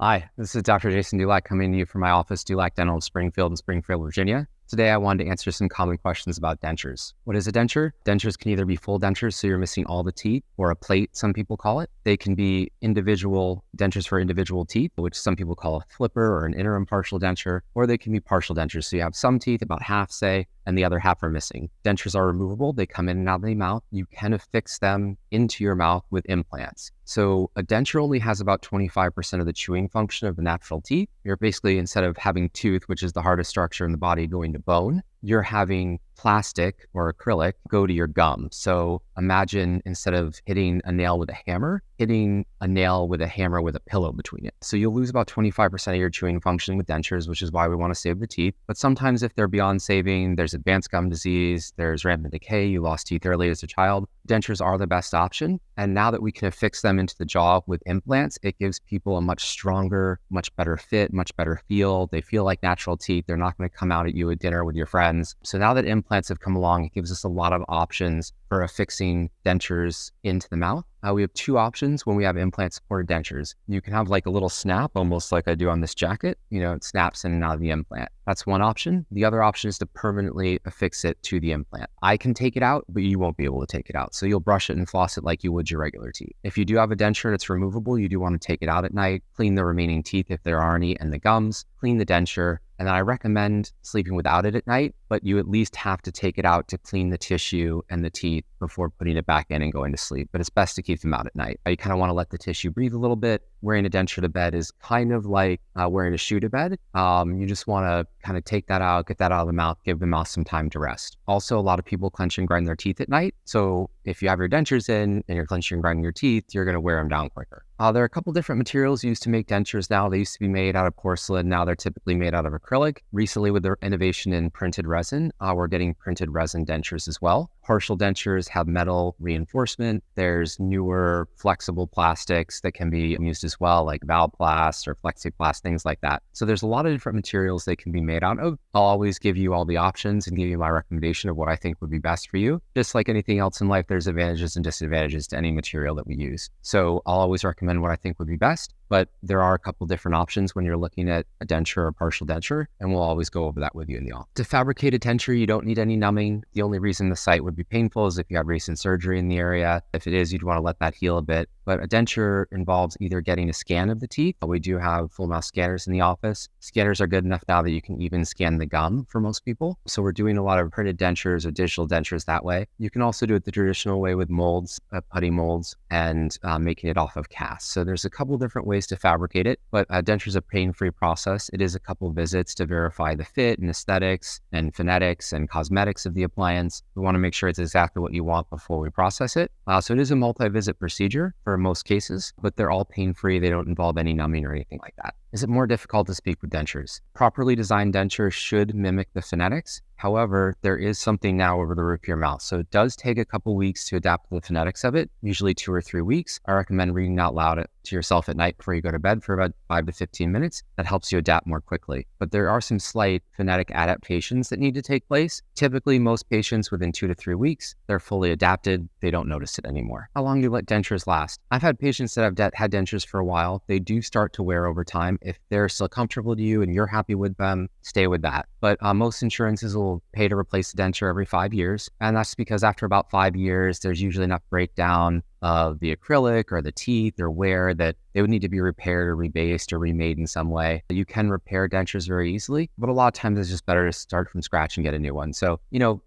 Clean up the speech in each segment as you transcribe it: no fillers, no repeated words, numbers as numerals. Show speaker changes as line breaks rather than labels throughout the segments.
Hi, this is Dr. Jason Dulac coming to you from my office, Dulac Dental of Springfield in Springfield, Virginia. Today, I wanted to answer some common questions about dentures. What is a denture? Dentures can either be full dentures, so you're missing all the teeth, or a plate, some people call it. They can be individual dentures for individual teeth, which some people call a flipper or an interim partial denture, or they can be partial dentures. So you have some teeth, about half, say, and the other half are missing. Dentures are removable. They come in and out of the mouth. You can affix them into your mouth with implants. So a denture only has about 25% of the chewing function of the natural teeth. You're basically, instead of having tooth, which is the hardest structure in the body, going to bone, you're having plastic or acrylic go to your gum. So imagine, instead of hitting a nail with a hammer, hitting a nail with a hammer with a pillow between it. So you'll lose about 25% of your chewing function with dentures, which is why we want to save the teeth. But sometimes if they're beyond saving, there's advanced gum disease, there's rampant decay, you lost teeth early as a child, dentures are the best option. And now that we can affix them into the jaw with implants, it gives people a much stronger, much better fit, much better feel. They feel like natural teeth. They're not going to come out at you at dinner with your friends. So now that implants have come along, it gives us a lot of options for affixing dentures into the mouth. We have two options when we have implant-supported dentures. You can have like a little snap, almost like I do on this jacket. It snaps in and out of the implant. That's one option. The other option is to permanently affix it to the implant. I can take it out, but you won't be able to take it out. So you'll brush it and floss it like you would your regular teeth. If you do have a denture and it's removable, you do want to take it out at night, clean the remaining teeth if there are any, and the gums, clean the denture. And then I recommend sleeping without it at night, but you at least have to take it out to clean the tissue and the teeth before putting it back in and going to sleep. But it's best to keep them out at night. You kind of want to let the tissue breathe a little bit. Wearing a denture to bed is kind of like wearing a shoe to bed. You just want to kind of take that out, get that out of the mouth, give the mouth some time to rest. Also, a lot of people clench and grind their teeth at night. So if you have your dentures in and you're clenching and grinding your teeth, you're going to wear them down quicker. There are a couple different materials used to make dentures now. They used to be made out of porcelain. Now they're typically made out of acrylic. Recently, with their innovation in printed resin, we're getting printed resin dentures as well. Partial dentures have metal reinforcement. There's newer flexible plastics that can be used as well, like Valplast or Flexiplast, things like that. So there's a lot of different materials they can be made out of. I'll always give you all the options and give you my recommendation of what I think would be best for you. Just like anything else in life, there's advantages and disadvantages to any material that we use. So I'll always recommend what I think would be best. But there are a couple different options when you're looking at a denture or partial denture, and we'll always go over that with you in the office. To fabricate a denture, you don't need any numbing. The only reason the site would be painful is if you had recent surgery in the area. If it is, you'd want to let that heal a bit. But a denture involves either getting a scan of the teeth. We do have full mouth scanners in the office. Scanners are good enough now that you can even scan the gum for most people. So we're doing a lot of printed dentures or digital dentures that way. You can also do it the traditional way with molds, putty molds, and making it off of casts. So there's a couple different ways to fabricate it, but a denture is a pain-free process. It is a couple visits to verify the fit and aesthetics and phonetics and cosmetics of the appliance. We want to make sure it's exactly what you want before we process it. So it is a multi-visit procedure for most cases, but they're all pain-free. They don't involve any numbing or anything like that. Is it more difficult to speak with dentures? Properly designed dentures should mimic the phonetics. However, there is something now over the roof of your mouth. So it does take a couple weeks to adapt to the phonetics of it, usually 2 or 3 weeks. I recommend reading out loud to yourself at night before you go to bed for about 5 to 15 minutes. That helps you adapt more quickly. But there are some slight phonetic adaptations that need to take place. Typically, most patients within 2 to 3 weeks, they're fully adapted. They don't notice it anymore. How long do you let dentures last? I've had patients that have had dentures for a while. They do start to wear over time. If they're still comfortable to you and you're happy with them, stay with that. But most insurances will pay to replace the denture every 5 years. And that's because after about 5 years, there's usually enough breakdown of the acrylic or the teeth or wear that they would need to be repaired or rebased or remade in some way. You can repair dentures very easily, but a lot of times it's just better to start from scratch and get a new one. So,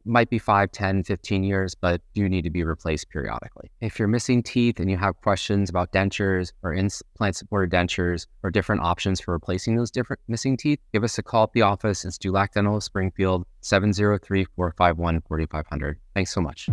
might be 5, 10, 15 years, but do need to be replaced periodically. If you're missing teeth and you have questions about dentures or implant-supported dentures or different options for replacing those different missing teeth, give us a call at the office. It's Dulac Dental of Springfield, 703-451-4500. Thanks so much.